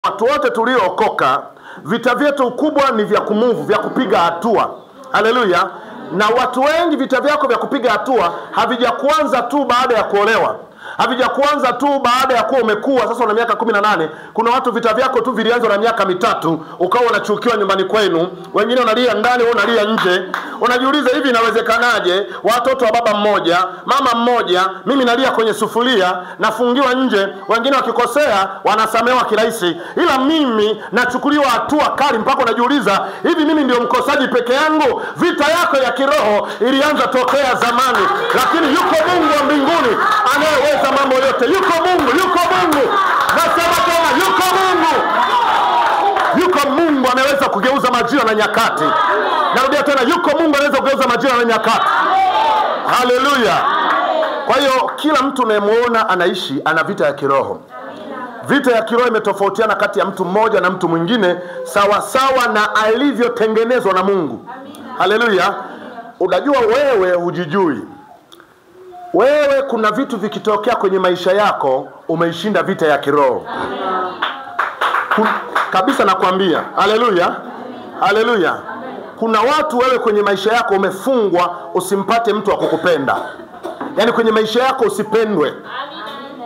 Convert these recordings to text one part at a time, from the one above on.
watu wote tuliookoka, vita vyetu kubwa ni vya kumuvu, vya kupiga hatua. Haleluya. Na watu wengi vita vyako vya kupiga hatua havijakuanza tu baada ya kuolewa, havijakuanza tu baada ya kuwa umekuwa sasa una miaka 18. Kuna watu vita vyako tu vilianza na miaka 3, ukawa unachukiwa nyumbani kwenu, wengine unalia ndani, wewe unalia nje. Unajiuliza, hivi inawezekanaje? Watoto wa baba mmoja, mama mmoja, mimi nalia kwenye sufuria, nafungiwa nje, wengine wakikosea wanasamehewa kirahisi, ila mimi nachukuliwa hatua kali, mpaka unajiuliza, hivi mimi ndio mkosaji peke yangu? Vita yako ya kiroho ilianza tokea zamani, lakini yuko Mungu wa mbinguni anayeweza mambo yote. Yuko Mungu, yuko Mungu. Nasema tena, yuko Mungu. Yuko Mungu anaweza kugeuza majira na nyakati. Narudia tena, yuko Mungu anaweza kugeuza majira na nyakati. Haleluya. Kwa hiyo kila mtu unayemuona anaishi ana vita ya kiroho. Vita ya kiroho imetofautiana kati ya mtu mmoja na mtu mwingine sawa sawa na alivyotengenezwa na Mungu. Haleluya. Unajua wewe hujijui. Wewe kuna vitu vikitokea kwenye maisha yako umeishinda vita ya kiroho. Kabisa nakwambia. Haleluya. Haleluya. Kuna watu wewe kwenye maisha yako umefungwa usimpate mtu wa kukupenda. Yaani kwenye maisha yako usipendwe.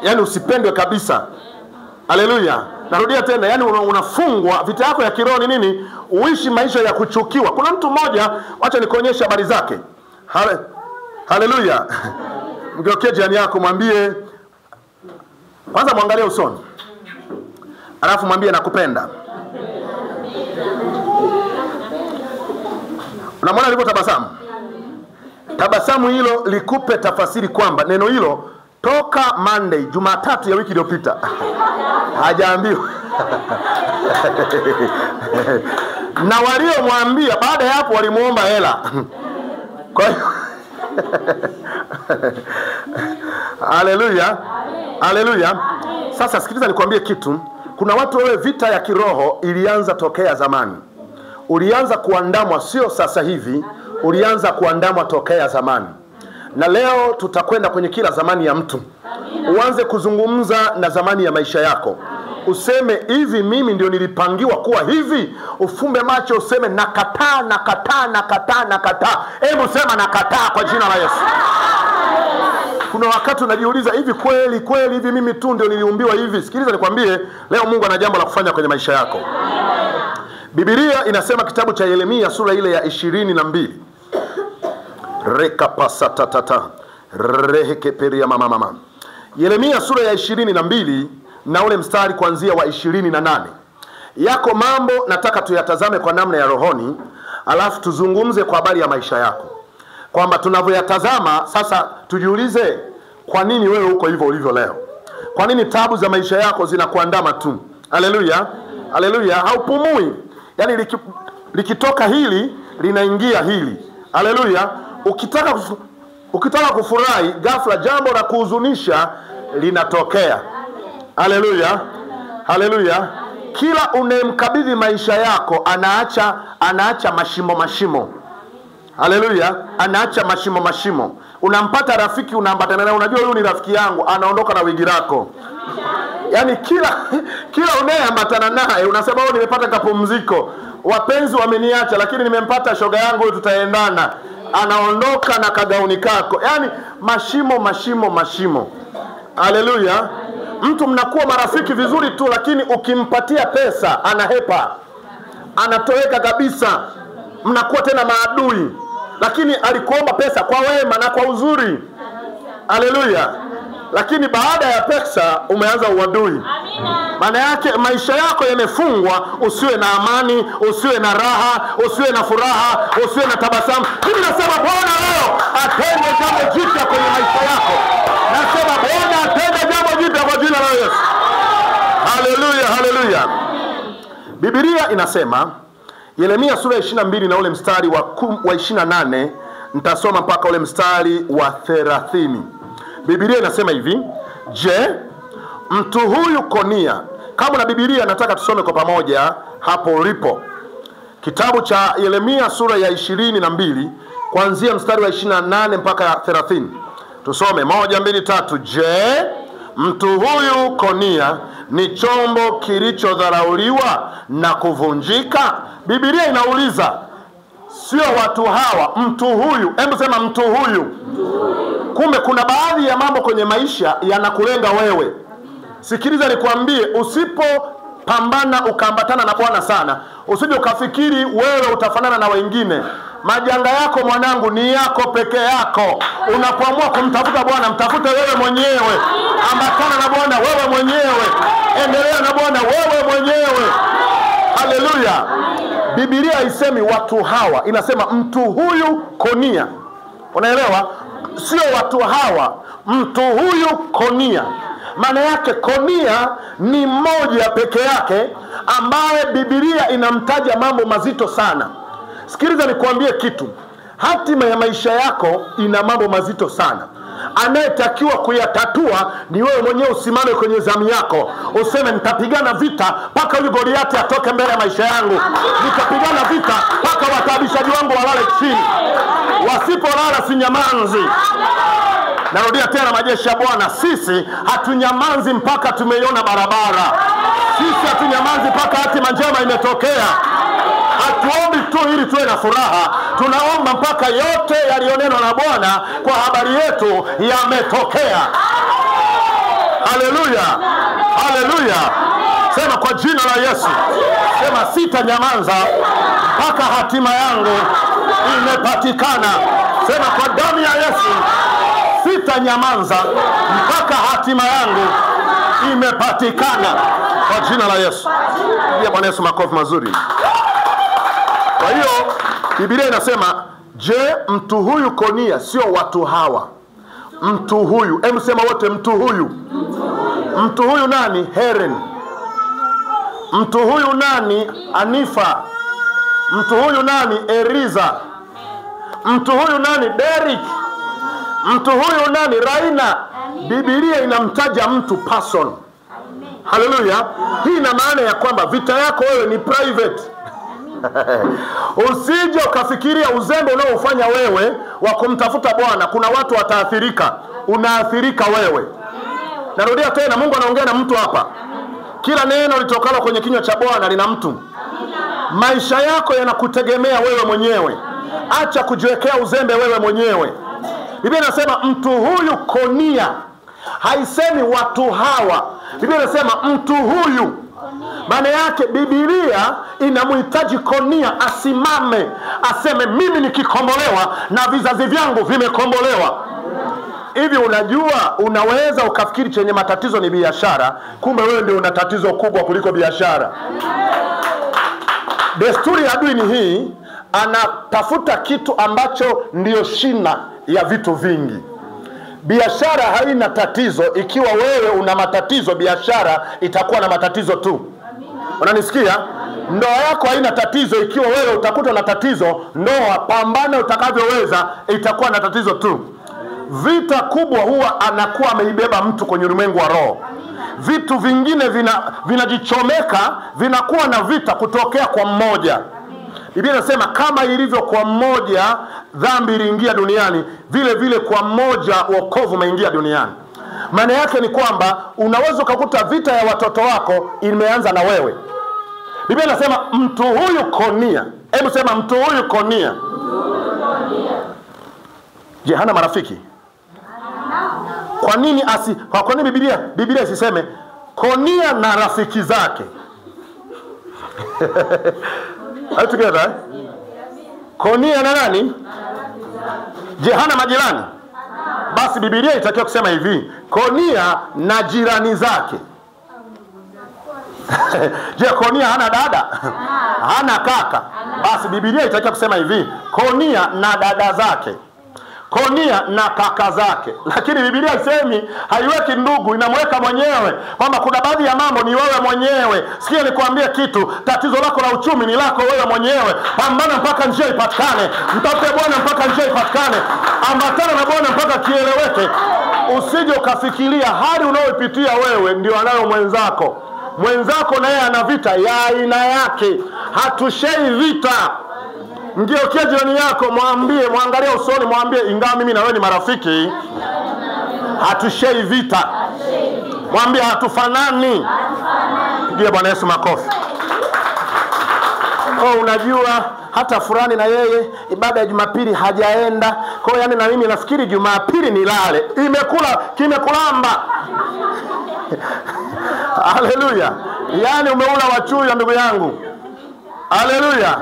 Yaani usipendwe kabisa. Haleluya. Narudia tena, yaani unafungwa. Vita yako ya kiroho ni nini? Uishi maisha ya kuchukiwa. Kuna mtu mmoja, acha nikuonyeshe habari zake. Haleluya. Mgeukie jirani yako, mwambie, kwanza muangalie usoni, alafu mwambie nakupenda. Unamwona alivyotabasamu? Tabasamu hilo likupe tafasiri kwamba neno hilo toka Monday, Jumatatu ya wiki iliyopita hajaambiwa. Na waliomwambia baada ya hapo walimuomba hela. Kwa hiyo haleluya. Haleluya. Sasa sikiliza nikwambie kitu. Kuna watu wewe vita ya kiroho ilianza tokea zamani. Ulianza kuandamwa sio sasa hivi, ulianza kuandamwa tokea zamani. Na leo tutakwenda kwenye kila zamani ya mtu. Uanze kuzungumza na zamani ya maisha yako. Useme, hivi mimi ndio nilipangiwa kuwa hivi? Ufumbe macho useme, nakataa, nakataa, nakataa, nakataa. Hebu sema nakataa kwa jina la Yesu. Kuna wakati unajiuliza, hivi kweli hivi mimi tu ndio niliumbiwa hivi? Sikiliza nikwambie, leo Mungu ana jambo la kufanya kwenye maisha yako. Biblia inasema kitabu cha Yeremia sura ile ya 22. Reka pasatatata. Rehekeperia mama. Yeremia sura ya 22 na ule mstari kuanzia wa 28. Yako mambo nataka tuyatazame kwa namna ya rohoni, alafu tuzungumze kwa habari ya maisha yako. Kwamba tunavyoyatazama sasa tujiulize, kwa nini wewe uko hivyo ulivyo leo? Kwa nini tabu za maisha yako zinakuandama tu? Haleluya. Haleluya. Haupumui. Yaani likitoka hili linaingia hili. Haleluya. Ukitaka kufurahi, ghafla jambo la kuhuzunisha linatokea. Haleluya. Haleluya. Kila unemkabidhi maisha yako anaacha mashimo. Haleluya. Anaacha mashimo. Unampata rafiki, unaambatana naye, unajua huyu ni rafiki yangu, anaondoka na wigi lako. Yaani kila unayeambatana naye unasema, wewe nimepata kapumziko. Wapenzi wameniacha lakini nimempata shoga yangu, huyu tutaendana. Anaondoka na kagauni kako. Yaani mashimo. Haleluya. Mtu mnakuwa marafiki vizuri tu, lakini ukimpatia pesa anahepa, anatoweka kabisa. Mnakuwa tena maadui, lakini alikuomba pesa kwa wema na kwa uzuri. Haleluya. Lakini baada ya pesa umeanza uadui. Maana yake maisha yako yamefungwa, usiwe na amani, usiwe na raha, usiwe na furaha, usiwe na tabasamu. Mimi nasema Bwana leo atende jambo jipya kwenye maisha yako. Nasema Bwana atende jambo jipya kwa jina la Yesu. Haleluya, haleluya. Biblia inasema Yeremia sura ya 22 na ule mstari wa 28, nitasoma mpaka ule mstari wa 30. Biblia inasema hivi, je, mtu huyu Konia, kama na Biblia nataka tusome kwa pamoja hapo ulipo. Kitabu cha Yeremia sura ya 22 kuanzia mstari wa 28 mpaka 30. Tusome 1, 2, 3. Je, mtu huyu Konia ni chombo kilichodharauliwa na kuvunjika. Biblia inauliza, sio watu hawa, mtu huyu. Hebu sema mtu huyu. Kumbe kuna baadhi ya mambo kwenye maisha yanakulenga wewe. Sikiliza nikwambie, usipopambana ukaambatana na Bwana sana, usije ukafikiri wewe utafanana na wengine. Majanga yako mwanangu ni yako peke yako. Unapoamua kumtafuta Bwana, mtafute wewe mwenyewe. Ambatana na Bwana wewe mwenyewe. Endelea na Bwana wewe mwenyewe. Haleluya. Biblia haisemi watu hawa, inasema mtu huyu Konia. Unaelewa? Sio watu hawa, mtu huyu Konia. Maana yake Konia ni mmoja peke yake ambaye Biblia inamtaja mambo mazito sana. Sikiliza nikwambie kitu. Hatima ya maisha yako ina mambo mazito sana. Anayetakiwa kuyatatua ni wewe mwenyewe. Usimame kwenye zamu yako, useme nitapigana vita mpaka huyu Goliati atoke mbele ya maisha yangu. Nitapigana vita mpaka wataabishaji wangu walale chini. Wasipolala sinyamanzi. Narudia tena, majeshi ya Bwana, sisi hatunyamanzi mpaka tumeiona barabara. Sisi hatunyamanzi mpaka hatima njema imetokea. Hatuombi tu ili tuwe na furaha, tunaomba mpaka yote yaliyonenwa na Bwana kwa habari yetu yametokea. Haleluya, haleluya. Sema kwa jina la Yesu. Sema sitanyamaza mpaka hatima yangu imepatikana. Sema kwa damu ya Yesu, sitanyamaza mpaka hatima yangu imepatikana. Kwa jina la Yesu. Pigia Bwana Yesu makofi mazuri. Kwa hiyo Biblia inasema, je, mtu huyu Konia, sio watu hawa. Mtu huyu, hebu sema wote, mtu huyu. Mtu huyu nani? Heren. Mtu huyu nani? Anifa. Mtu huyu nani? Eriza. Mtu huyu nani? Derek. Mtu huyu nani? Raina. Biblia inamtaja mtu, person. Haleluya. Hii ina maana ya kwamba vita yako wewe ni private. Usije ukafikiria uzembe unaofanya wewe wa kumtafuta Bwana kuna watu wataathirika. Unaathirika wewe. Narudia tena, Mungu anaongea na mtu hapa. Kila neno litokalo kwenye kinywa cha Bwana lina mtu. Maisha yako yanakutegemea wewe mwenyewe. Acha kujiwekea uzembe wewe mwenyewe. Biblia inasema mtu huyu Konia. Haisemi watu hawa. Biblia inasema mtu huyu. Maana yake Biblia inamhitaji Konia asimame, aseme mimi nikikombolewa na vizazi vyangu vimekombolewa. Hivi unajua, unaweza ukafikiri chenye matatizo ni biashara, kumbe wewe ndio una tatizo kubwa kuliko biashara. Desturi ya adui ni hii, anatafuta kitu ambacho ndio shina ya vitu vingi. Biashara haina tatizo, ikiwa wewe una matatizo biashara itakuwa na matatizo tu. Unanisikia? Ndoa yako haina tatizo, ikiwa wewe utakuta na tatizo, ndoa pambana utakavyoweza itakuwa na tatizo tu. Vita kubwa huwa anakuwa ameibeba mtu kwenye ulimwengu wa roho. Vitu vingine vinajichomeka, vinakuwa na vita kutokea kwa mmoja. Biblia inasema kama ilivyo kwa mmoja dhambi iliingia duniani, vile vile kwa mmoja wokovu umeingia duniani. Maana yake ni kwamba unaweza kukuta vita ya watoto wako imeanza na wewe. Biblia inasema mtu huyu Konia. Hebu sema mtu huyu Konia. Je, hana marafiki? Kwa nini Biblia isiseme Konia na rafiki zake? Are you together? Konia na nani? Je, hana majirani? Basi Biblia itakiwa kusema hivi, Konia na jirani zake. Je, Konia hana dada? Hana kaka? Basi Biblia itakiwa kusema hivi, Konia na dada zake, Konia na kaka zake. Lakini Biblia haisemi, haiweki ndugu, inamweka mwenyewe, kwamba kuna baadhi ya mambo ni wewe mwenyewe. Sikia nikwambie kitu, tatizo lako la uchumi ni lako wewe mwenyewe. Pambana mpaka njia ipatikane. Mtafute Bwana mpaka njia ipatikane. Ambatana na Bwana mpaka kieleweke. Usije ukafikiria hali unayopitia wewe ndio anayo mwenzako. Mwenzako naye ana vita ya aina yake. Hatushei vita. Mgeukie jirani yako, mwambie, mwangalie usoni, mwambie ingawa mimi na wewe ni marafiki, hatushei vita. Mwambie hatufanani. Pigie Bwana Yesu makofi. Unajua hata fulani na yeye ibada ya Jumapili hajaenda. Kwa hiyo na mimi nafikiri Jumapili nilale. Kimekulamba. Haleluya. Umeula wachuya ndugu yangu. Haleluya.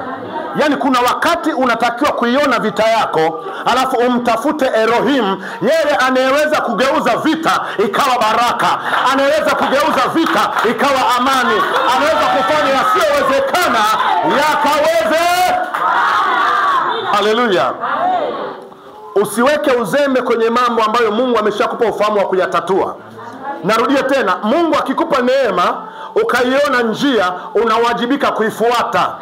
Kuna wakati unatakiwa kuiona vita yako, alafu umtafute Elohim, yeye anayeweza kugeuza vita ikawa baraka, anayeweza kugeuza vita ikawa amani, anaweza kufanya yasiyowezekana yakaweze. Haleluya. Usiweke uzembe kwenye mambo ambayo Mungu ameshakupa ufahamu wa kuyatatua. Narudia tena, Mungu akikupa neema ukaiona njia, unawajibika kuifuata.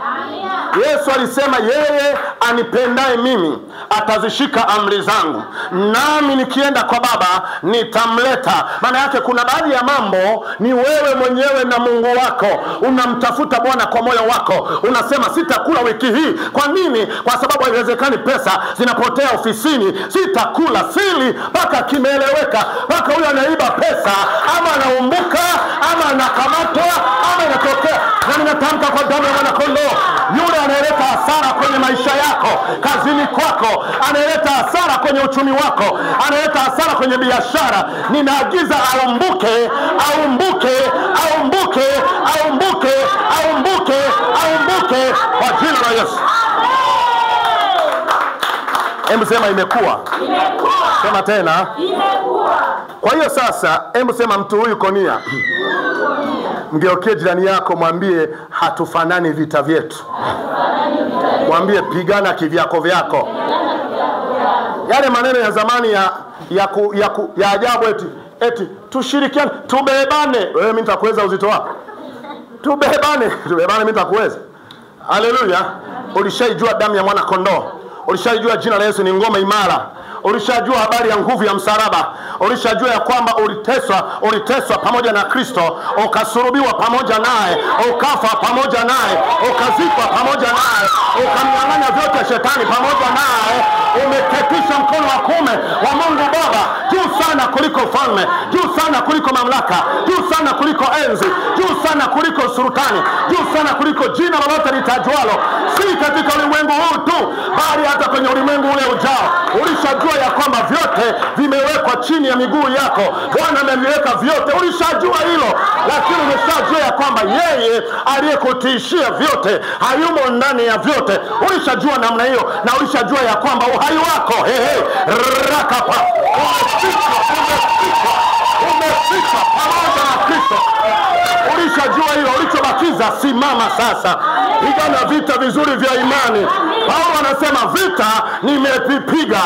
Yesu alisema yeye anipendaye mimi atazishika amri zangu, nami nikienda kwa Baba nitamleta. Maana yake kuna baadhi ya mambo ni wewe mwenyewe na Mungu wako. Unamtafuta Bwana kwa moyo wako, unasema sitakula wiki hii. Kwa nini? Kwa sababu haiwezekani pesa zinapotea ofisini. Sitakula sili mpaka kimeeleweka, mpaka huyo anaiba pesa ama anaumbuka ama anakamatwa ama inatokea. Na ninatamka kwa damu ya Mwana Kondoo, yule anayeleta hasara kwenye maisha yako, kazini kwako, anayeleta hasara kwenye uchumi wako, anayeleta hasara kwenye biashara, ninaagiza aumbuke, aumbuke, aumbuke, aumbuke, aumbuke, aumbuke kwa jina la Yesu. Hebu sema imekuwa. Imekuwa. Sema tena. Imekuwa. Kwa hiyo sasa, hebu sema mtu huyu Konia. Mgeukie jirani yako, mwambie hatufanani vita vyetu. Mwambie pigana kivyako vyako. Yale maneno ya zamani ya ajabu eti tushirikiane, tubebane. Wewe mimi nitakuweza uzito wako. Tubebane mimi nitakuweza. Haleluya. Ulishaijua damu ya Mwana Kondoo. Ulishajua jina la Yesu ni ngome imara. Ulishajua habari ya nguvu ya msalaba. Ulishajua ya kwamba uliteswa pamoja na Kristo, ukasulubiwa pamoja naye, ukafa pamoja naye, ukazikwa pamoja naye, ukamnyang'anya vyote shetani pamoja naye. Umeketisha mkono wa kuume wa Mungu Baba juu sana kuliko falme, juu sana kuliko mamlaka, juu sana kuliko enzi, juu sana kuliko sultani, juu sana kuliko jina lolote litajwalo, si katika ulimwengu huu tu, bali hata kwenye ulimwengu ule ujao. Ulishajua ya kwamba vyote vimewekwa chini ya miguu yako. Bwana ameviweka vyote. Ulishajua hilo, lakini umeshajua ya kwamba yeye aliyekutishia vyote hayumo ndani ya vyote. Ulishajua namna hiyo, na ulishajua ya kwamba uhai wako rakapa umefika pamoja na Kristo. Ulishajua hilo. Ulichobakiza, simama sasa, pigana vita vizuri vya imani. Paulo anasema vita nimepiga,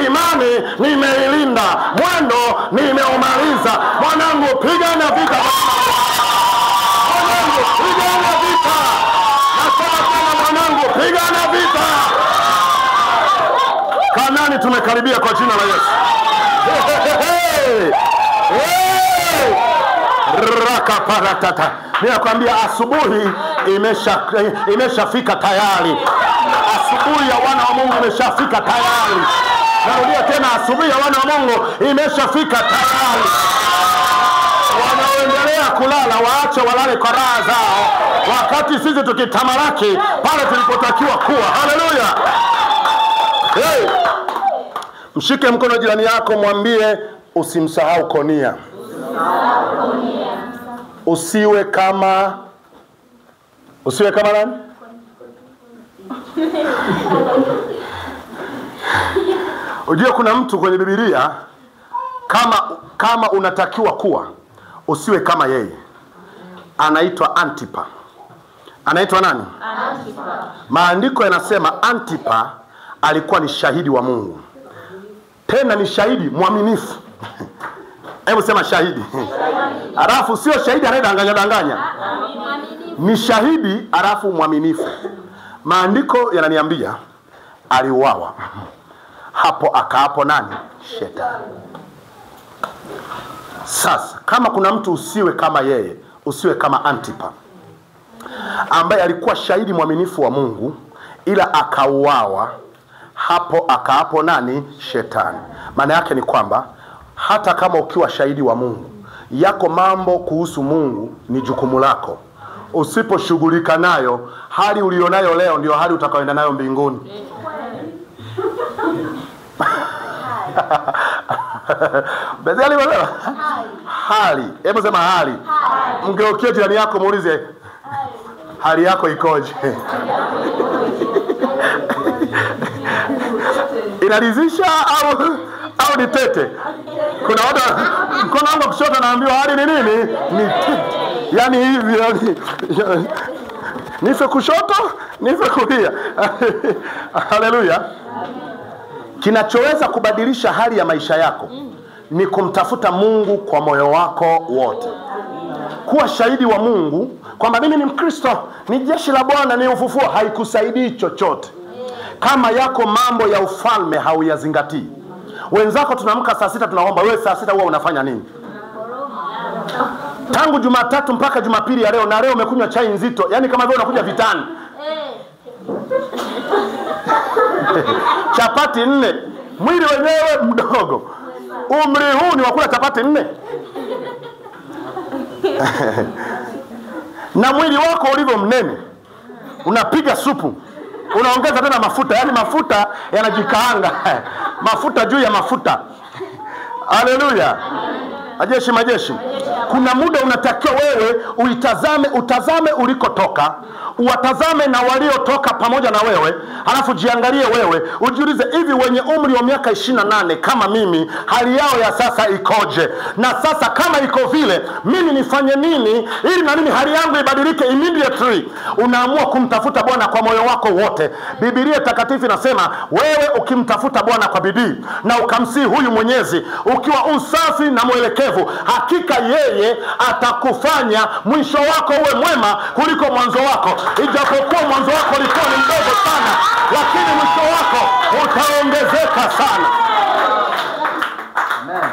imani nimeilinda, mwendo nimeumaliza. Mwanangu, pigana vita. Mwanangu, pigana vita. Nasema tena, mwanangu, pigana vita. Kanani tumekaribia kwa jina la Yesu. Rakaparatata. Ninakwambia asubuhi imeshafika tayari. Asubuhi ya wana wa Mungu imeshafika tayari. Narudia tena, asubuhi ya wana wa Mungu imeshafika tayari. Wanaoendelea kulala waache walale kwa raha zao, wakati sisi tukitamalaki pale tulipotakiwa kuwa. Haleluya. Hey. Mshike mkono jirani yako, mwambie usimsahau Konia. Usiwe kama nani? Ujue kuna mtu kwenye Biblia kama unatakiwa kuwa, usiwe kama yeye. Anaitwa Antipa. Anaitwa nani? Antipa. Maandiko yanasema Antipa alikuwa ni shahidi wa Mungu. Tena ni shahidi mwaminifu. Hebu sema shahidi. Alafu sio shahidi anayedanganya. Ni shahidi alafu mwaminifu. Maandiko yananiambia aliuawa. Hapo akaapo nani? Shetani. Sasa kama kuna mtu, usiwe kama yeye, usiwe kama Antipa ambaye alikuwa shahidi mwaminifu wa Mungu ila akauawa. Hapo akaapo nani? Shetani. Maana yake ni kwamba hata kama ukiwa shahidi wa Mungu, Yako mambo kuhusu Mungu ni jukumu lako. Usiposhughulika nayo, hali ulionayo leo ndio hali utakayoenda nayo mbinguni. Bezali wewe. Hali. Hebu sema hali. Mgeukie jirani yako muulize, hali yako ikoje? Inaridhisha au ni tete? Kuna watu mkono wangu kushoto naambiwa hali ni nini? Ni tete. Yaani hivi yani. Nife kushoto, nife kulia. Haleluya. Kinachoweza kubadilisha hali ya maisha yako ni kumtafuta Mungu kwa moyo wako wote. Kuwa shahidi wa Mungu kwamba mimi ni Mkristo, ni jeshi la Bwana, ni ufufuo, haikusaidii chochote kama yako mambo ya ufalme hauyazingatii. Wenzako tunaamka saa 6 tunaomba, wewe saa 6 huwa unafanya nini? Tangu Jumatatu mpaka Jumapili ya leo, na leo umekunywa chai nzito, yani kama vile unakuja vitani. Chapati 4. Mwili wenyewe mdogo, umri huu ni wakula chapati 4. Na mwili wako ulivyo mnene, unapiga supu, unaongeza tena mafuta, yani mafuta yanajikaanga. Mafuta juu ya mafuta. Haleluya. Majeshi. Kuna muda unatakiwa wewe utazame ulikotoka, uwatazame na waliotoka pamoja na wewe, halafu jiangalie wewe, ujiulize, hivi wenye umri wa miaka 28 kama mimi, hali yao ya sasa ikoje? Na sasa kama iko vile, mimi nifanye nini ili na mimi hali yangu ibadilike immediately? Unaamua kumtafuta Bwana kwa moyo wako wote. Biblia takatifu inasema, wewe ukimtafuta Bwana kwa bidii na ukamsihi huyu Mwenyezi ukiwa usafi na mwelekevu, hakika yeye atakufanya mwisho wako uwe mwema kuliko mwanzo wako. Ijapokuwa mwanzo wako ulikuwa ni mdogo sana, lakini mwisho wako utaongezeka sana. Amen.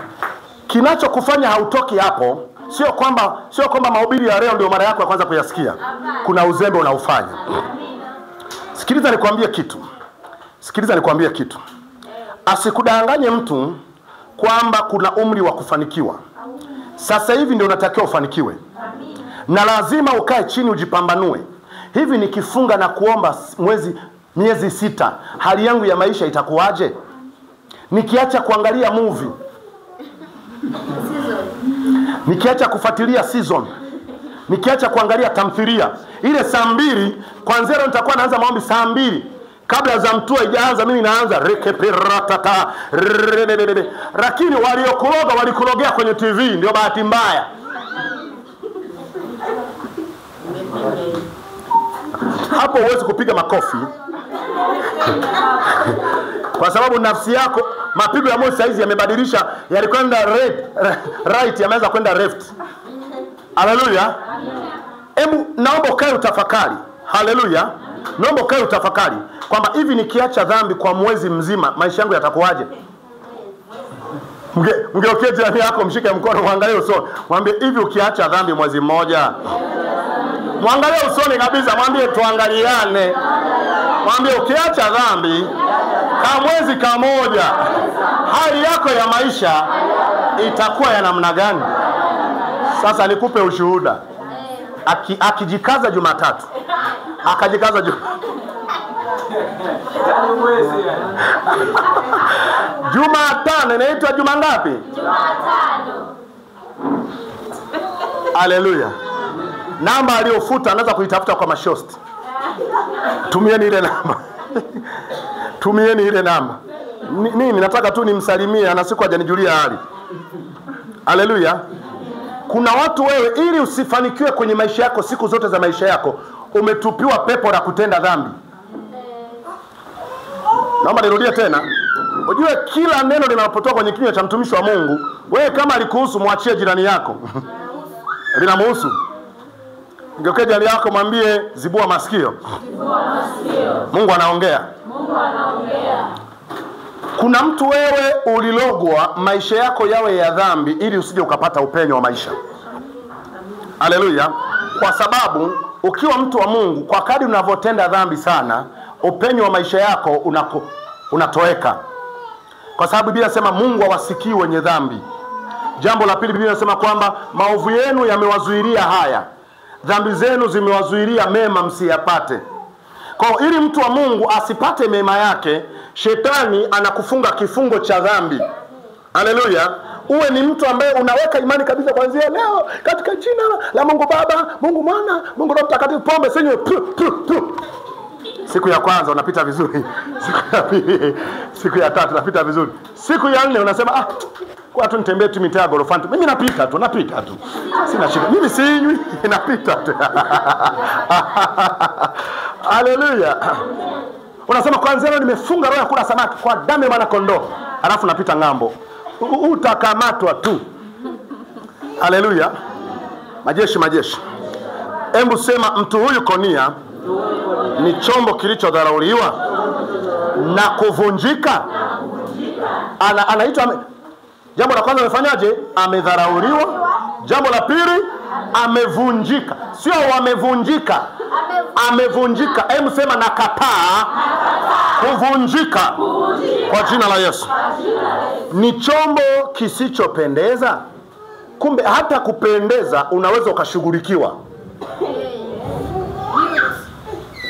Kinachokufanya hautoki hapo sio kwamba mahubiri ya leo ndio mara yako ya kwanza kuyasikia. Kuna uzembe unaufanya. Sikiliza nikwambie kitu. Asikudanganye mtu kwamba kuna umri wa kufanikiwa. Sasa hivi ndio unatakiwa ufanikiwe. Na lazima ukae chini ujipambanue. Hivi nikifunga na kuomba miezi 6, hali yangu ya maisha itakuwaje? Nikiacha kuangalia movie, nikiacha kufuatilia season, nikiacha kuangalia tamthilia, ile saa 2 kwanza leo nitakuwa naanza maombi saa 2. Kabla za mtu haijaanza mimi naanza rekeperatata. Lakini walikulogea kwenye TV, ndio bahati mbaya. Hapo huwezi kupiga makofi. Kwa sababu nafsi yako, mapigo ya moyo saizi yamebadilisha, yalikwenda right yameanza kwenda left. Haleluya. Hebu naomba ukae utafakari. Haleluya. Naomba ukae utafakari kwamba hivi nikiacha dhambi kwa mwezi mzima maisha yangu yatakuwaje? Mgeukie jirani yako, mshike mkono, muangalie usoni. Mwambie, hivi ukiacha dhambi mwezi mmoja? Muangalie usoni kabisa, mwambie tuangaliane. Mwambie ukiacha dhambi kwa mwezi kamoja, hali yako ya maisha itakuwa ya namna gani? Sasa nikupe ushuhuda. Akijikaza Jumatatu, akajikaza Jumatano, inaitwa juma ngapi? Jumatano. Haleluya. Namba aliyofuta anaweza kuitafuta kwa mashosti. Tumieni ile namba. Mimi nataka tu nimsalimie, ana siku hajanijulia hali. Haleluya. Kuna watu wewe, ili usifanikiwe kwenye maisha yako siku zote za maisha yako, umetupiwa pepo la kutenda dhambi. Naomba nirudie tena. Ujue kila neno linapotoka kwenye kinywa cha mtumishi wa Mungu, wewe kama alikuhusu, muachie jirani yako. Linamuhusu. Ngeuke jirani yako, mwambie zibua masikio. Mungu anaongea. Kuna mtu wewe ulilogwa maisha yako yawe ya dhambi ili usije ukapata upenyo wa maisha. Haleluya. Kwa sababu ukiwa mtu wa Mungu, kwa kadri unavyotenda dhambi sana, upenyo wa maisha yako unatoweka. Kwa sababu Biblia inasema Mungu hawasikii wenye dhambi. Jambo la pili, Biblia inasema kwamba maovu yenu yamewazuilia haya, dhambi zenu zimewazuilia mema msiyapate. Kwa ili mtu wa Mungu asipate mema yake, shetani anakufunga kifungo cha dhambi. Haleluya. Uwe ni mtu ambaye unaweka imani kabisa kuanzia leo katika jina la Mungu Baba, Mungu Mwana, Mungu Roho Mtakatifu. Pombe senyo siku ya kwanza unapita vizuri, siku ya pili, siku ya tatu unapita vizuri, siku ya nne unasema kwa tu nitembee tu mitaa gorofani, mimi napita tu sina shida, mimi sinywi, napita tu. Haleluya. Unasema kwanza leo nimefunga roho ya kula samaki kwa damu ya mwana kondoo, alafu napita ngambo, utakamatwa tu. Haleluya. Majeshi. Hebu sema, mtu huyu Konia ni chombo kilichodharauliwa na kuvunjika. Anaitwa, jambo la kwanza amefanyaje? Amedharauliwa. Jambo la pili, amevunjika. Sio wamevunjika, amevunjika. Hebu sema, nakataa kuvunjika kwa jina la Yesu. Ni chombo kisichopendeza. Kumbe hata kupendeza unaweza ukashughulikiwa.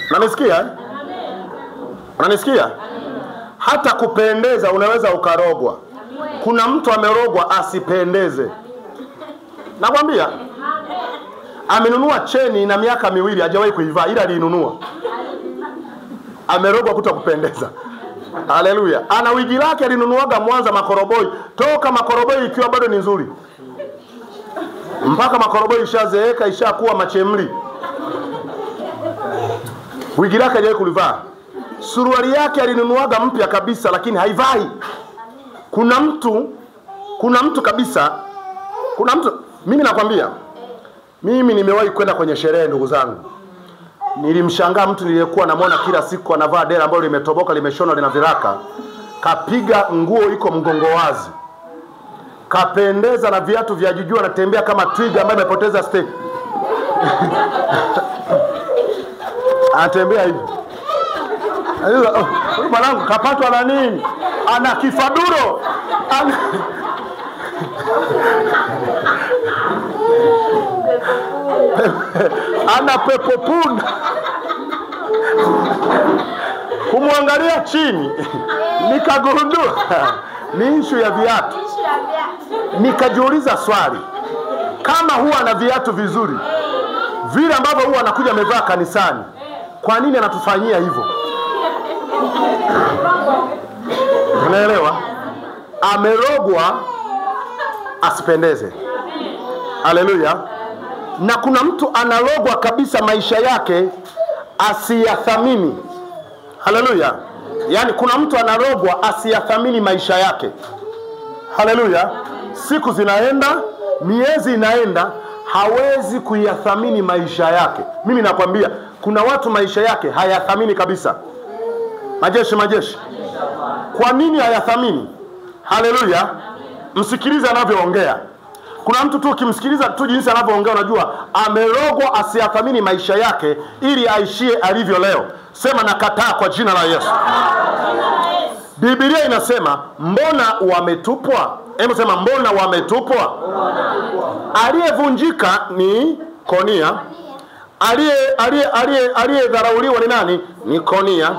Unanisikia? Unanisikia? Hata kupendeza unaweza ukarogwa. Kuna mtu amerogwa asipendeze. Nakwambia, amenunua cheni na miaka 2 hajawahi kuivaa, ila alinunua. Amerogwa kutokupendeza. Haleluya. Ana wigi lake alinunuaga Mwanza makoroboi, toka makoroboi ikiwa bado ni nzuri, mpaka makoroboi ishazeeka, ishakuwa machemli. Wigi lake hajawahi kulivaa. Suruali yake alinunuaga mpya kabisa, lakini haivai. Kuna mtu kabisa, mimi nakwambia, mimi nimewahi kwenda kwenye sherehe, ndugu zangu. Nilimshangaa mtu niliyekuwa namuona kila siku anavaa dera ambalo limetoboka, limeshonwa, lina viraka, kapiga nguo iko mgongo wazi, kapendeza na viatu vya jujua, anatembea kama twiga ambaye amepoteza stake. Anatembea hivi. Huyu mwanangu kapatwa na nini? Ana kifaduro. Ana pepo punda. Kumwangalia chini nikagundua ni issue ya viatu. Nikajiuliza swali, kama huwa ana viatu vizuri vile ambavyo huwa anakuja amevaa kanisani, kwa nini anatufanyia hivyo? Unaelewa? Amerogwa asipendeze. Haleluya. Na kuna mtu analogwa kabisa maisha yake asiyathamini. Haleluya. Yaani kuna mtu analogwa asiyathamini maisha yake. Haleluya. Siku zinaenda, miezi inaenda, hawezi kuyathamini maisha yake. Mimi nakwambia, kuna watu maisha yake hayathamini kabisa. Majeshi. Kwa nini hayathamini? Haleluya. Msikilize anavyoongea. Kuna mtu tu ukimsikiliza tu jinsi anavyoongea unajua amerogwa asiyathamini maisha yake ili aishie alivyo leo. Sema nakataa kwa jina la Yesu. Biblia inasema mbona wametupwa? Hebu sema mbona wametupwa? Aliyevunjika ni Konia. Aliyedharauliwa ni nani? Ni Konia.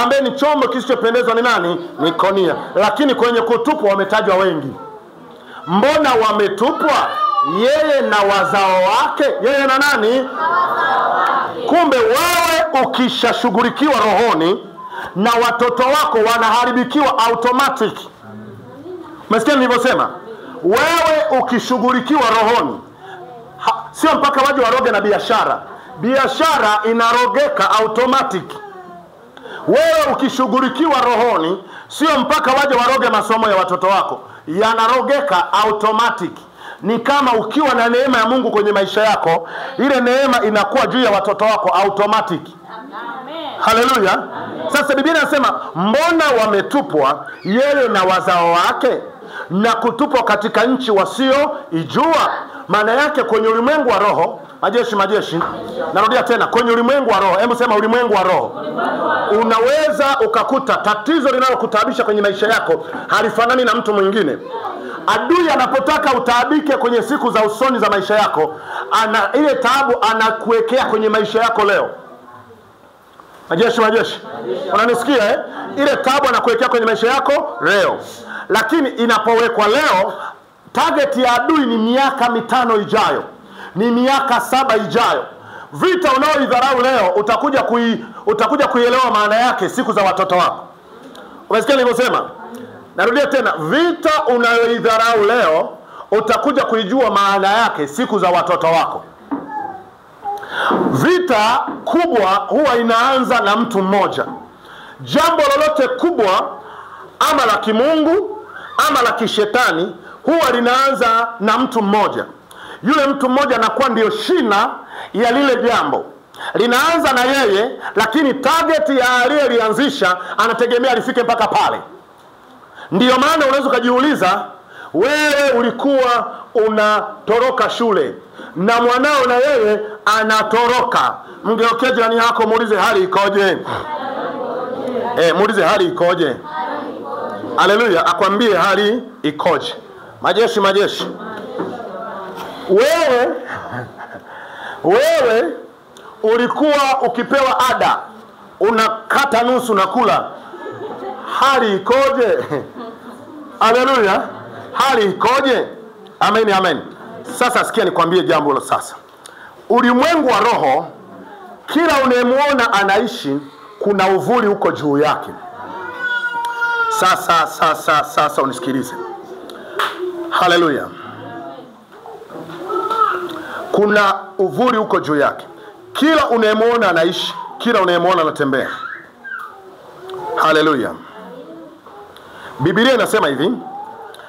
Ambaye ni chombo kisichopendezwa ni nani? Ni Konia. Lakini kwenye kutupwa wametajwa wengi. Mbona wametupwa? Yeye na wazao wake. Yeye na nani? Kumbe wewe ukishashughulikiwa rohoni na watoto wako wanaharibikiwa automatic. Umesikia nilivyosema? Wewe ukishughulikiwa rohoni, sio mpaka waje waroge na biashara. Biashara inarogeka automatic. Wewe ukishughulikiwa rohoni, sio mpaka waje waroge masomo ya watoto wako, yanarogeka automatic. Ni kama ukiwa na neema ya Mungu kwenye maisha yako, ile neema inakuwa juu ya watoto wako automatic. Haleluya. Sasa Biblia inasema mbona wametupwa yeye na wazao wake, na kutupwa katika nchi wasio ijua. Maana yake kwenye ulimwengu wa roho, majeshi, narudia tena, kwenye ulimwengu wa roho, hebu sema ulimwengu wa roho, unaweza ukakuta tatizo linalokutabisha kwenye maisha yako halifanani na mtu mwingine. Adui anapotaka utaabike kwenye siku za usoni za maisha yako, ile taabu anakuwekea kwenye maisha yako leo. Majeshi. Unanisikia eh? Ile taabu anakuwekea kwenye maisha yako leo. Lakini inapowekwa leo, target ya adui ni miaka 5 ijayo. Ni miaka 7 ijayo. Vita unaoidharau leo utakuja kuielewa maana yake siku za watoto wako. Umesikia nilivyosema? Narudia tena, vita unayoidharau leo utakuja kuijua maana yake siku za watoto wako. Vita kubwa huwa inaanza na mtu mmoja. Jambo lolote kubwa ama la kimungu ama la kishetani huwa linaanza na mtu mmoja. Yule mtu mmoja anakuwa ndio shina ya lile jambo. Linaanza na yeye, lakini target ya aliyelianzisha anategemea lifike mpaka pale. Ndiyo maana unaweza kujiuliza, wewe ulikuwa unatoroka shule na mwanao na yeye anatoroka. Mgeukie jirani yako muulize hali ikoje? Muulize hali ikoje? Haleluya, akwambie hali ikoje. Majeshi. Wewe ulikuwa ukipewa ada unakata nusu na kula. Hali ikoje? Haleluya. Hali ikoje? Amen. Sasa sikia nikwambie jambo hilo sasa. Ulimwengu wa roho, kila unayemuona anaishi, kuna uvuli huko juu yake. Sasa unisikilize. Haleluya. Kuna uvuli huko juu yake. Kila unayemuona anaishi, kila unayemuona anatembea. Haleluya. Biblia inasema hivi,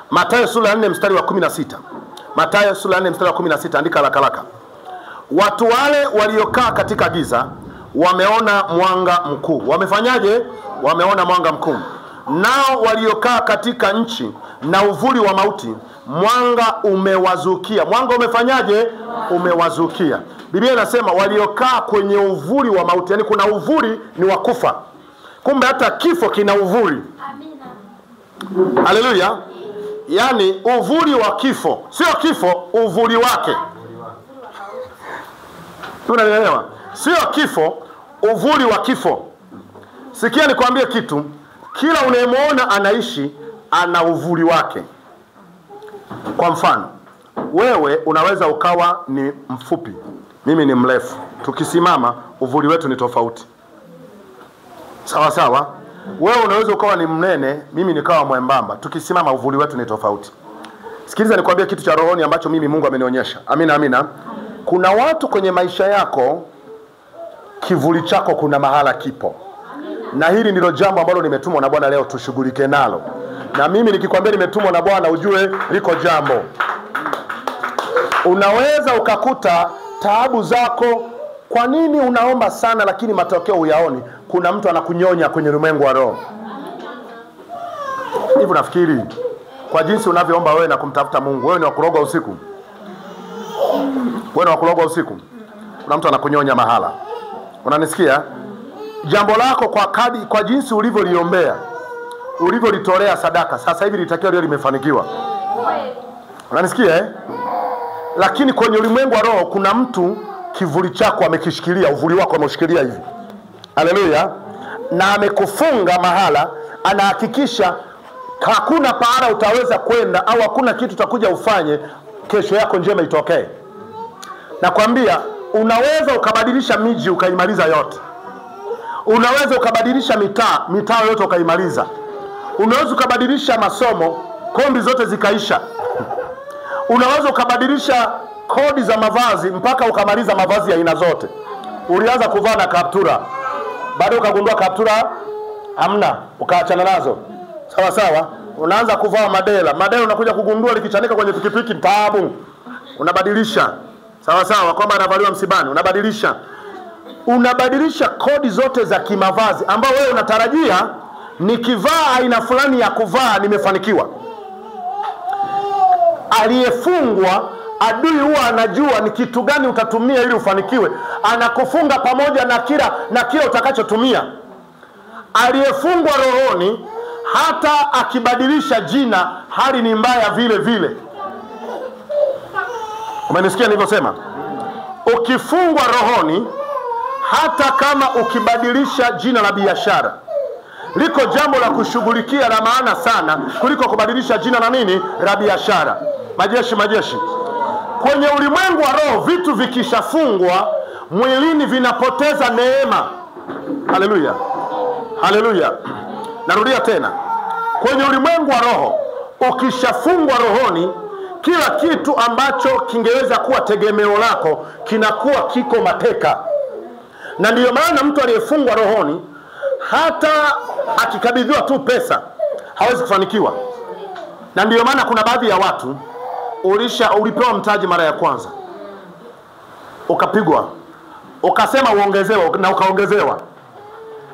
Mathayo sura ya 4 mstari wa 16. Mathayo sura ya 4 mstari wa 16, andika haraka. Watu wale waliokaa katika giza wameona mwanga mkuu. Wamefanyaje? Wameona mwanga mkuu. Nao waliokaa katika nchi na uvuli wa mauti, mwanga umewazukia. Mwanga umefanyaje? Umewazukia. Biblia inasema waliokaa kwenye uvuli wa mauti, yani kuna uvuli ni wa kufa. Kumbe hata kifo kina uvuli. Amina. Haleluya. Yani uvuli wa kifo, sio kifo, uvuli wake. Tunaelewa? Sio kifo, uvuli wa kifo. Sikia nikwambie kitu, kila unayemuona anaishi ana uvuli wake. Kwa mfano, wewe unaweza ukawa ni mfupi, mimi ni mrefu. Tukisimama uvuli wetu ni tofauti. Sawa. Wewe unaweza ukawa ni mnene, mimi nikawa mwembamba. Tukisimama uvuli wetu ni tofauti. Sikiliza nikwambie kitu cha rohoni ambacho mimi Mungu amenionyesha. Amina. Kuna watu kwenye maisha yako, kivuli chako kuna mahala kipo. Na hili ndilo jambo ambalo nimetumwa na Bwana leo tushughulike nalo. Na mimi nikikwambia nimetumwa na Bwana ujue liko jambo. Unaweza ukakuta taabu zako, kwa nini unaomba sana lakini matokeo huyaoni? Kuna mtu anakunyonya kwenye ulimwengu wa roho. Hivi nafikiri kwa jinsi unavyoomba wewe na kumtafuta Mungu, wewe ni wa kuroga usiku. Wewe ni wa kuroga usiku. Kuna mtu anakunyonya mahala. Unanisikia? Jambo lako kwa jinsi ulivyoliombea, ulivyolitolea sadaka, sasa hivi litakiwa leo limefanikiwa. Unanisikia eh? Lakini kwenye ulimwengu wa roho kuna mtu kivuli chako amekishikilia, uvuli wako ameshikilia hivi. Haleluya. Na amekufunga mahala, anahakikisha hakuna pahala utaweza kwenda au hakuna kitu utakuja ufanye kesho yako njema itokee. Nakwambia unaweza ukabadilisha miji ukaimaliza yote. Unaweza ukabadilisha mitaa yote ukaimaliza. Unaweza ukabadilisha masomo, kombi zote zikaisha. Unaweza ukabadilisha kodi za mavazi mpaka ukamaliza mavazi ya aina zote. Ulianza kuvaa na kaptura, baadaye ukagundua kaptura hamna, ukaachana nazo. Sawa. Unaanza kuvaa madela unakuja kugundua likichanika kwenye pikipiki taabu. Unabadilisha. Sawa, kwamba anavaliwa msibani, unabadilisha kodi zote za kimavazi ambao wewe unatarajia nikivaa aina fulani ya kuvaa nimefanikiwa. Aliyefungwa, adui huwa anajua ni kitu gani utatumia ili ufanikiwe. Anakufunga pamoja na kila utakachotumia. Aliyefungwa rohoni hata akibadilisha jina hali ni mbaya vile vile. Umenisikia nilivyosema? Ukifungwa rohoni, hata kama ukibadilisha jina la biashara, liko jambo la kushughulikia la maana sana kuliko kubadilisha jina la nini? La biashara. Majeshi. Kwenye ulimwengu wa roho, vitu vikishafungwa mwilini vinapoteza neema. Haleluya. Narudia tena. Kwenye ulimwengu wa roho, ukishafungwa rohoni, kila kitu ambacho kingeweza kuwa tegemeo lako kinakuwa kiko mateka. Na ndiyo maana mtu aliyefungwa rohoni, hata akikabidhiwa tu pesa hawezi kufanikiwa. Na ndiyo maana kuna baadhi ya watu ulipewa mtaji mara ya kwanza, ukapigwa, ukasema uongezewe, na ukaongezewa,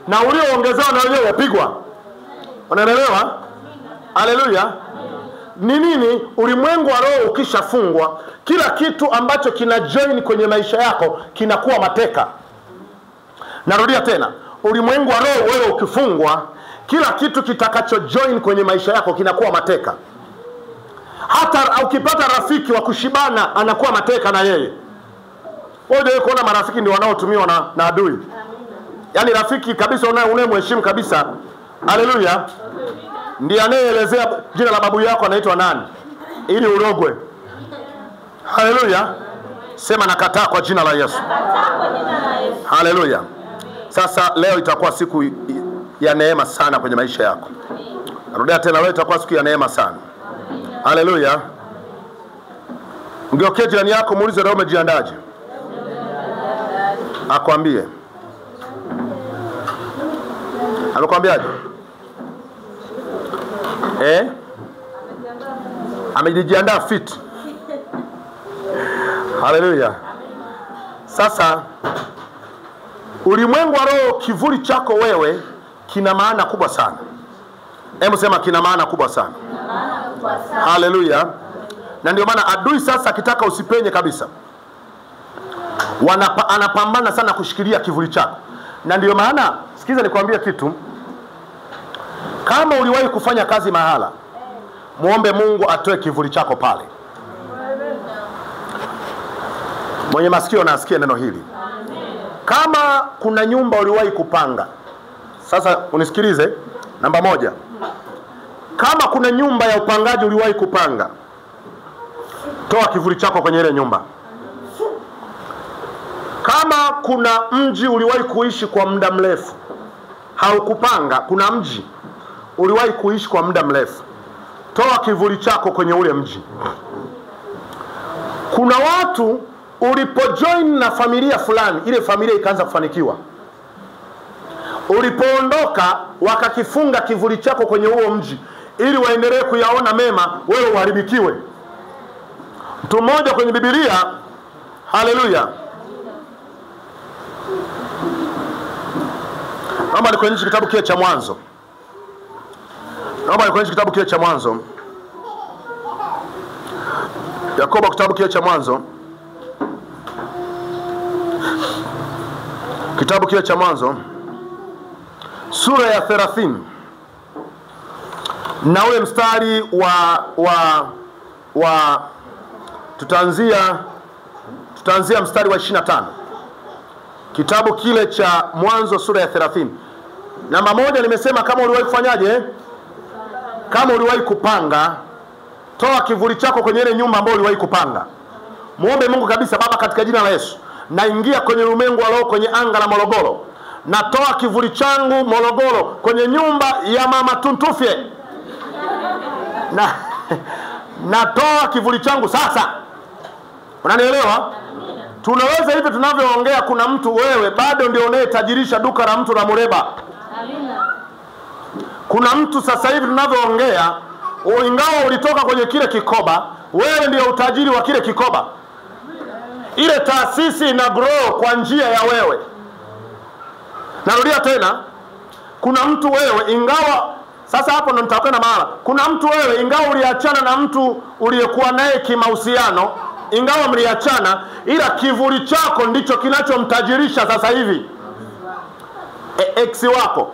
na ulioongezewa na wewe upigwa. Unaelewa? Haleluya. Ni nini? Ulimwengu wa roho ukishafungwa, kila kitu ambacho kina join kwenye maisha yako kinakuwa mateka. Narudia tena, ulimwengu wa roho wewe ukifungwa, kila kitu kitakacho join kwenye maisha yako kinakuwa mateka. Hata ukipata rafiki wa kushibana, anakuwa mateka na yeye. Wewe kuona marafiki ndio wanaotumiwa na adui. Yaani rafiki kabisa unayemheshimu kabisa, haleluya, ndiye anayeelezea jina la babu yako anaitwa nani ili urogwe. Haleluya. Sema nakataa kwa jina la Yesu. Haleluya. Sasa leo itakuwa siku ya neema sana kwenye maisha yako. Narudia tena, leo itakuwa siku ya neema sana. Haleluya. Ngeukie jirani yako, muulize leo umejiandaje? Akwambie. Amekwambiaje? Amejiandaa fit. Haleluya. Sasa ulimwengu wa roho, kivuli chako wewe kina maana kubwa sana. Hebu sema kina maana kubwa sana. Haleluya. Na ndio maana adui sasa akitaka usipenye kabisa, anapambana sana kushikilia kivuli chako. Na ndio maana sikiza nikwambie kitu. Kama uliwahi kufanya kazi mahala, muombe Mungu atoe kivuli chako pale. Mwenye masikio na asikie neno hili. Kama kuna nyumba uliwahi kupanga, sasa unisikilize. Namba 1, kama kuna nyumba ya upangaji uliwahi kupanga, toa kivuli chako kwenye ile nyumba. Kama kuna mji uliwahi kuishi kwa muda mrefu, haukupanga, kuna mji uliwahi kuishi kwa muda mrefu, toa kivuli chako kwenye ule mji. Kuna watu ulipojoin na familia fulani, ile familia ikaanza kufanikiwa. Ulipoondoka wakakifunga kivuli chako kwenye huo mji ili waendelee kuyaona mema, wewe uharibikiwe. Mtu mmoja kwenye Biblia, haleluya, naomba nikuonyeshe kitabu kile cha Mwanzo. Yakobo kitabu kile cha Mwanzo. Kitabu kile cha Mwanzo sura ya 30 na ule mstari wa tutaanzia mstari wa 25. Kitabu kile cha Mwanzo sura ya 30. Namba 1 nimesema kama uliwahi kufanyaje? Kama uliwahi kupanga, toa kivuli chako kwenye ile nyumba ambayo uliwahi kupanga. Muombe Mungu kabisa, Baba, katika jina la Yesu, naingia kwenye ulimwengu wa roho, kwenye anga la Morogoro. Natoa kivuli changu Morogoro kwenye nyumba ya Mama Tuntufye. Natoa kivuli changu sasa. Unanielewa? Tunaweza hivi tunavyoongea, kuna mtu wewe bado ndio unayetajirisha duka la mtu la Mureba. Kuna mtu sasa hivi tunavyoongea, ingawa ulitoka kwenye kile kikoba, wewe ndio utajiri wa kile kikoba. Ile taasisi ina grow kwa njia ya wewe. Narudia tena, kuna mtu wewe, ingawa sasa hapo ndo nitakwenda mahala. Kuna mtu wewe, ingawa uliachana na mtu uliyekuwa naye kimahusiano, ingawa mliachana, ila kivuli chako ndicho kinachomtajirisha sasa hivi ex wako.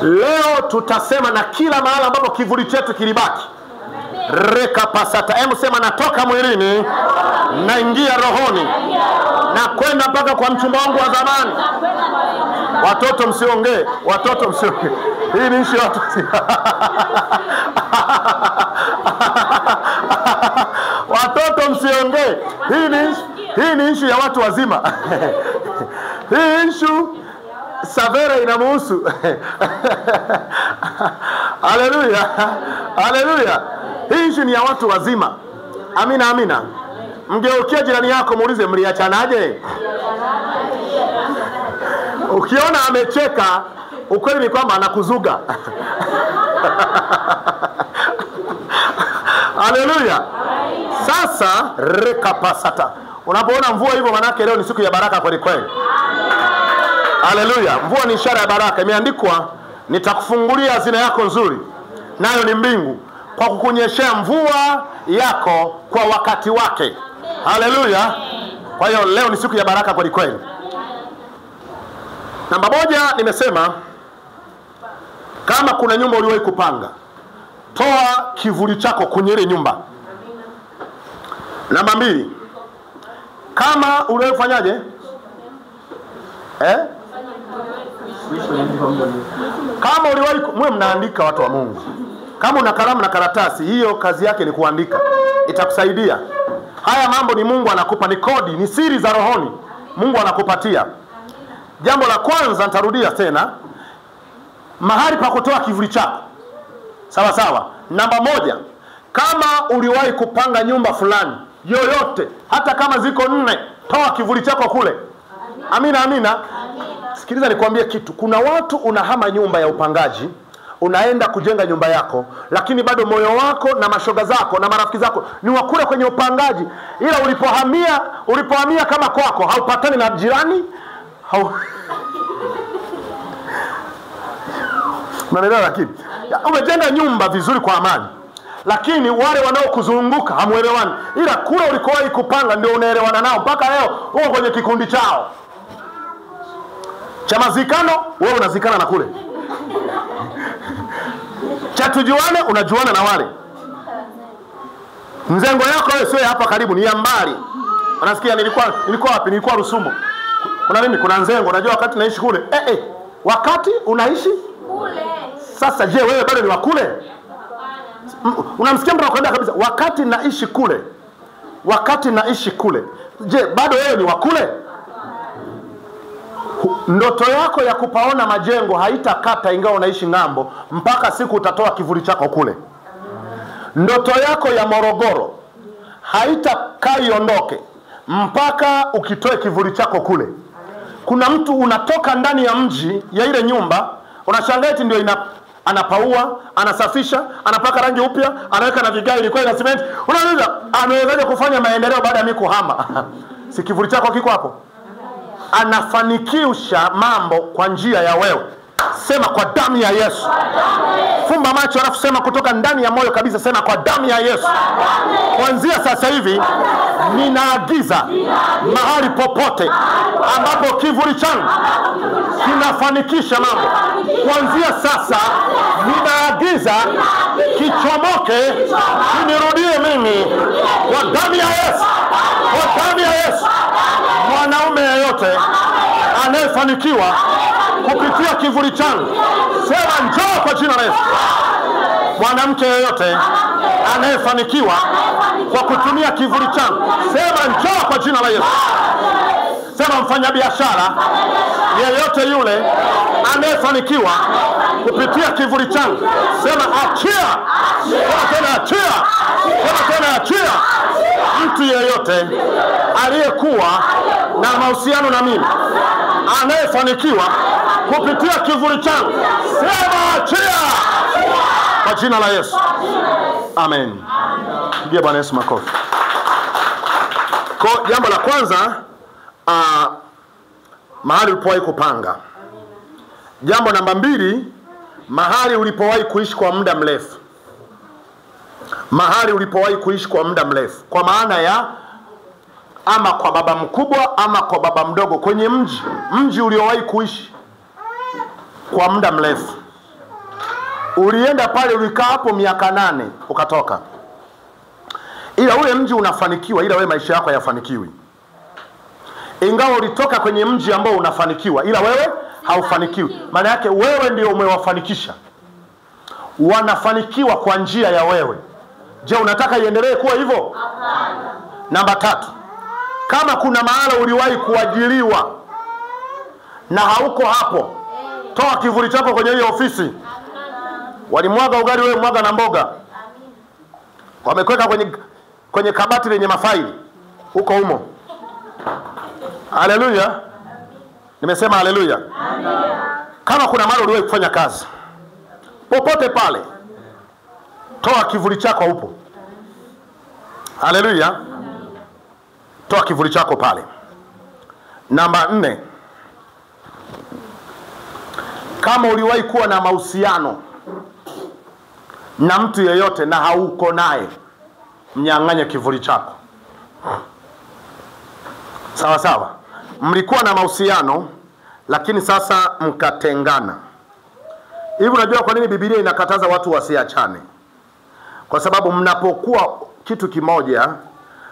Leo tutasema na kila mahali ambapo kivuli chetu kilibaki. Reka pasata. Hebu sema natoka mwilini, naingia rohoni, na kwenda mpaka kwa mchumba wangu wa zamani. Watoto msiongee, watoto msiongee. Hii ni issue watu. Watoto msiongee. Hii ni issue ya watu wazima. Hii issue Savera inamuhusu. Haleluya. Haleluya. Hii issue ni ya watu wazima. Amina, amina. Mgeukia jirani yako muulize mliachanaje? Ukiona amecheka, ukweli ni kwamba anakuzuga. Haleluya. Sasa reka pasata. Unapoona mvua hivyo manake leo ni siku ya baraka kweli kweli. Haleluya. Mvua ni ishara ya baraka. Imeandikwa nitakufungulia hazina yako nzuri, nayo ni mbingu, kwa kukunyeshea mvua yako kwa wakati wake. Haleluya. Kwa hiyo leo ni siku ya baraka kweli kweli. Namba moja nimesema, kama kuna nyumba uliwahi kupanga, toa kivuli chako kwenye ile nyumba. Namba mbili, kama uliwahi kufanyaje? Kama uliwahi, mwe mnaandika watu wa Mungu. Kama una kalamu na karatasi, hiyo kazi yake ni kuandika. Itakusaidia. Haya mambo ni Mungu anakupa, ni kodi, ni siri za rohoni. Mungu anakupatia. Jambo la kwanza nitarudia tena, mahali pa kutoa kivuli chako. Sawa sawa. Namba moja, kama uliwahi kupanga nyumba fulani yoyote, hata kama ziko 4, toa kivuli chako kule. Amina, amina. Sikiliza nikwambie kitu. Kuna watu unahama nyumba ya upangaji, unaenda kujenga nyumba yako, lakini bado moyo wako na mashoga zako na marafiki zako ni wakule kwenye upangaji. Ila ulipohamia kama kwako, haupatani na jirani. Unaelewa? Lakini umejenga nyumba vizuri kwa amani, lakini wale wanaokuzunguka hamuelewani. Ila kule ulikowahi kupanga ndio unaelewana nao mpaka leo. Uko kwenye kikundi chao cha mazikano, wewe unazikana na kule. Cha tujuane, unajuana na wale. Mzengo yako wewe sio hapa karibu, ni ya mbali. Unasikia nilikuwa wapi? Nilikuwa Rusumo. Kuna nini? Kuna Nzengo. Unajua wakati naishi kule. Wakati unaishi kule. Sasa je, wewe bado ni wa kule? Unamsikia mtu anakwambia kabisa, wakati naishi kule. Wakati naishi kule. Je, bado wewe ni wa kule? Ndoto yako ya kupaona majengo haitakata ingawa unaishi ng'ambo, mpaka siku utatoa kivuli chako kule. Ndoto yako ya Morogoro haitakaa iondoke mpaka ukitoe kivuli chako kule. Kuna mtu unatoka ndani ya mji ya ile nyumba, unashangaa eti ndio anapaua, anasafisha, anapaka rangi upya, anaweka na vigae ilikuwa ina cement. Unauliza amewezaje kufanya maendeleo baada ya mimi kuhama? Si kivuli chako kiko hapo? Anafanikisha mambo kwa njia ya wewe. Sema kwa damu ya Yesu. Fumba macho alafu sema kutoka ndani ya moyo kabisa, sema kwa damu ya Yesu. Kuanzia sasa hivi ninaagiza mahali popote ambapo kivuli changu kinafanikisha mambo, kuanzia sasa ninaagiza kichomoke, kinirudie mimi kwa damu ya Yesu. Kwa damu ya Yesu. Mwanaume yeyote anayefanikiwa kupitia kivuli changu, sema njoo kwa jina la Yesu. Mwanamke yeyote anayefanikiwa kwa kutumia kivuli changu, sema njoo kwa jina la Yesu. Sema mfanyabiashara yeyote yule anayefanikiwa kupitia kivuli changu, sema achia. Sema tena achia. Sema tena achia. Mtu yeyote aliyekuwa na mahusiano na mimi anayefanikiwa kupitia kivuli changu, sema achia kwa jina la Yesu. Amen. Pigia Bwana Yesu makofi. Kwa jambo la kwanza, mahali ulipowahi kupanga. Jambo namba 2, mahali ulipowahi kuishi kwa muda mrefu. Mahali ulipowahi kuishi kwa muda mrefu, kwa maana ya ama kwa baba mkubwa ama kwa baba mdogo, kwenye mji uliowahi kuishi kwa muda mrefu. Ulienda pale, ulikaa hapo miaka 8 ukatoka. Ila ule mji unafanikiwa, ila wewe maisha yako hayafanikiwi. Ingawa ulitoka kwenye mji ambao unafanikiwa, ila wewe haufanikiwi. Maana yake wewe ndio umewafanikisha. Wanafanikiwa kwa njia ya wewe. Je, unataka iendelee kuwa hivyo? Hapana. Namba 3. Kama kuna mahala uliwahi kuajiriwa na hauko hapo, toa kivuli chako kwenye hiyo ofisi. Walimwaga ugali, wewe mwaga na mboga. Wamekweka kwenye kabati lenye mafaili huko humo. Haleluya. Nimesema haleluya. Kama kuna mahali uliwahi kufanya kazi, popote pale, toa kivuli chako upo. Haleluya. Toa kivuli chako pale. Namba 4. Kama uliwahi kuwa na mahusiano na mtu yeyote na hauko naye, mnyang'anye kivuli chako. Sawa sawa. Mlikuwa na mahusiano lakini sasa mkatengana. Hivi unajua kwa nini Biblia inakataza watu wasiachane? Kwa sababu mnapokuwa kitu kimoja,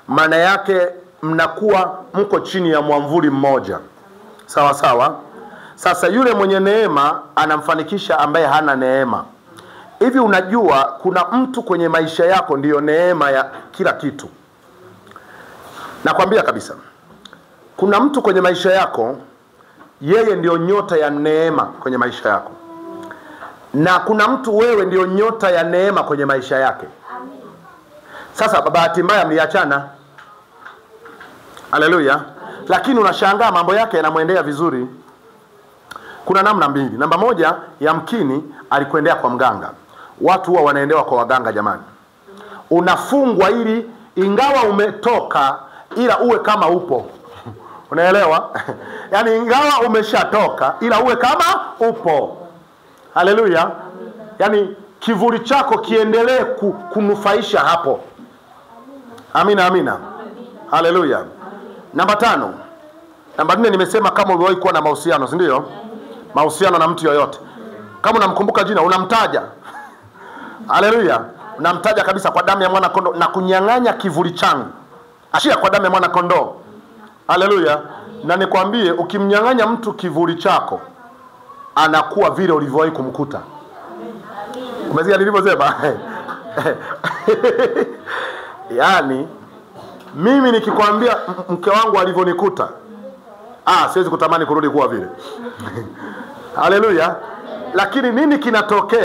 maana yake mnakuwa mko chini ya mwamvuli mmoja. Sawa sawa. Sasa yule mwenye neema anamfanikisha ambaye hana neema. Hivi unajua kuna mtu kwenye maisha yako ndiyo neema ya kila kitu. Nakwambia kabisa. Kuna mtu kwenye maisha yako, yeye ndiyo nyota ya neema kwenye maisha yako. Na kuna mtu wewe ndiyo nyota ya neema kwenye maisha yake. Sasa bahati mbaya mliachana. Haleluya. Lakini unashangaa mambo yake yanamwendea vizuri. Kuna namna mbili. Namba 1, yamkini alikuendea kwa mganga. Watu huwa wanaendewa kwa waganga jamani. Unafungwa ili ingawa umetoka ila uwe kama upo. Unaelewa? Yaani ingawa umeshatoka ila uwe kama upo. Haleluya. Yaani kivuli chako kiendelee kunufaisha hapo. Amina amina. Haleluya. Namba 5. Namba 4 nimesema kama uliwahi kuwa na mahusiano, si ndio? Mahusiano na mtu yoyote. Kama unamkumbuka jina, unamtaja. Haleluya. Unamtaja kabisa kwa damu ya mwana kondoo na kunyang'anya kivuli changu. Ashia kwa damu ya mwana kondoo. Haleluya. Na nikwambie ukimnyang'anya mtu kivuli chako, anakuwa vile ulivyowahi kumkuta. Umesikia nilivyosema? Yaani mimi nikikwambia mke wangu alivyonikuta, siwezi kutamani kurudi kuwa vile. Haleluya. Lakini nini kinatokea?